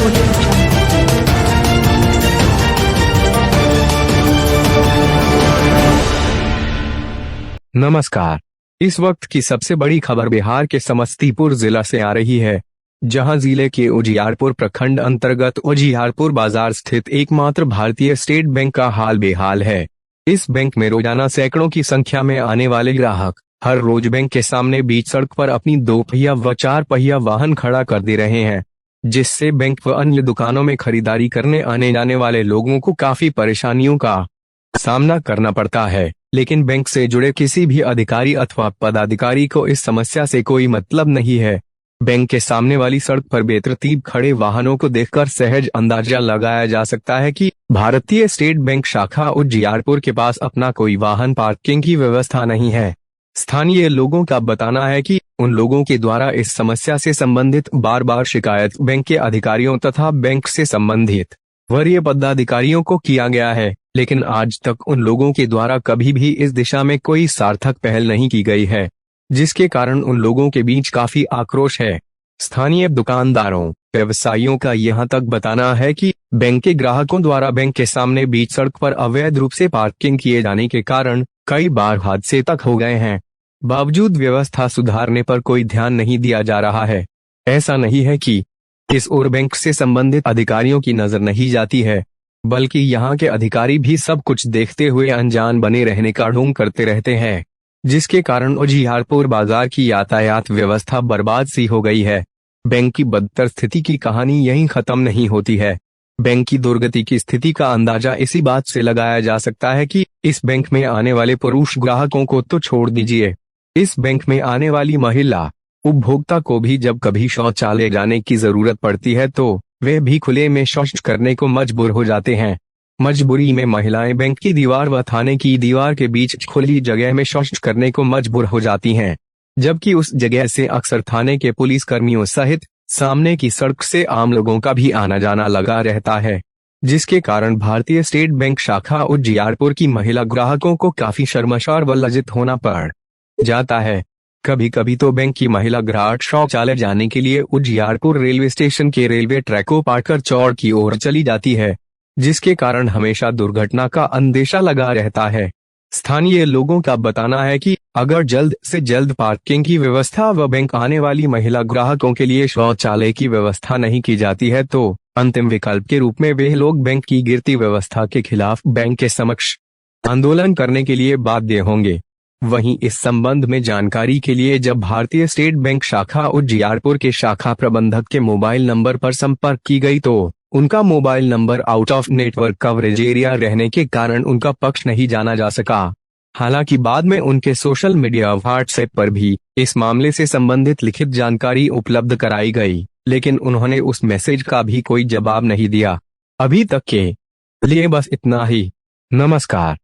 Audio jungle। नमस्कार। इस वक्त की सबसे बड़ी खबर बिहार के समस्तीपुर जिला से आ रही है, जहां जिले के उजियारपुर प्रखंड अंतर्गत उजियारपुर बाजार स्थित एकमात्र भारतीय स्टेट बैंक का हाल बेहाल है। इस बैंक में रोजाना सैकड़ों की संख्या में आने वाले ग्राहक हर रोज बैंक के सामने बीच सड़क पर अपनी 2 पहिया व 4 पहिया वाहन खड़ा कर दे रहे हैं, जिससे बैंक व अन्य दुकानों में खरीदारी करने आने जाने वाले लोगों को काफी परेशानियों का सामना करना पड़ता है। लेकिन बैंक से जुड़े किसी भी अधिकारी अथवा पदाधिकारी को इस समस्या से कोई मतलब नहीं है। बैंक के सामने वाली सड़क पर बेतरतीब खड़े वाहनों को देखकर सहज अंदाजा लगाया जा सकता है कि भारतीय स्टेट बैंक शाखा उजियारपुर के पास अपना कोई वाहन पार्किंग की व्यवस्था नहीं है। स्थानीय लोगों का बताना है कि उन लोगों के द्वारा इस समस्या से संबंधित बार बार शिकायत बैंक के अधिकारियों तथा बैंक से संबंधित वरीय पदाधिकारियों को किया गया है, लेकिन आज तक उन लोगों के द्वारा कभी भी इस दिशा में कोई सार्थक पहल नहीं की गई है, जिसके कारण उन लोगों के बीच काफी आक्रोश है। स्थानीय दुकानदारों व्यवसायियों का यहां तक बताना है कि बैंक के ग्राहकों द्वारा बैंक के सामने बीच सड़क पर अवैध रूप से पार्किंग किए जाने के कारण कई बार हादसे तक हो गए हैं। बावजूद व्यवस्था सुधारने पर कोई ध्यान नहीं दिया जा रहा है। ऐसा नहीं है कि इस ओर बैंक से संबंधित अधिकारियों की नजर नहीं जाती है, बल्कि यहाँ के अधिकारी भी सब कुछ देखते हुए अनजान बने रहने का ढोंग करते रहते हैं, जिसके कारण उजियारपुर बाजार की यातायात व्यवस्था बर्बाद सी हो गई है। बैंक की बदतर स्थिति की कहानी यहीं खत्म नहीं होती है। बैंक की दुर्गति की स्थिति का अंदाजा इसी बात से लगाया जा सकता है कि इस बैंक में आने वाले पुरुष ग्राहकों को तो छोड़ दीजिए, इस बैंक में आने वाली महिला उपभोक्ता को भी जब कभी शौचालय जाने की जरूरत पड़ती है तो वे भी खुले में शौच करने को मजबूर हो जाते हैं। मजबूरी में महिलाएं बैंक की दीवार व थाने की दीवार के बीच खुली जगह में शौच करने को मजबूर हो जाती हैं, जबकि उस जगह से अक्सर थाने के पुलिस कर्मियों सहित सामने की सड़क से आम लोगों का भी आना जाना लगा रहता है, जिसके कारण भारतीय स्टेट बैंक शाखा उजियारपुर की महिला ग्राहकों को काफी शर्मसार व लज्जित होना पड़ जाता है। कभी कभी तो बैंक की महिला ग्राहक शौचालय जाने के लिए उजियारपुर रेलवे स्टेशन के रेलवे ट्रैक को पार कर चौड़ की ओर चली जाती है, जिसके कारण हमेशा दुर्घटना का अंदेशा लगा रहता है। स्थानीय लोगों का बताना है कि अगर जल्द से जल्द पार्किंग की व्यवस्था व बैंक आने वाली महिला ग्राहकों के लिए शौचालय की व्यवस्था नहीं की जाती है तो अंतिम विकल्प के रूप में वे लोग बैंक की गिरती व्यवस्था के खिलाफ बैंक के समक्ष आंदोलन करने के लिए बाध्य होंगे। वहीं इस संबंध में जानकारी के लिए जब भारतीय स्टेट बैंक शाखा उजियारपुर के शाखा प्रबंधक के मोबाइल नंबर पर संपर्क की गई तो उनका mobile number out of network coverage area रहने के कारण उनका पक्ष नहीं जाना जा सका। हालांकि बाद में उनके सोशल मीडिया व्हाट्सएप पर भी इस मामले से संबंधित लिखित जानकारी उपलब्ध कराई गई, लेकिन उन्होंने उस मैसेज का भी कोई जवाब नहीं दिया। अभी तक के लिए बस इतना ही। नमस्कार।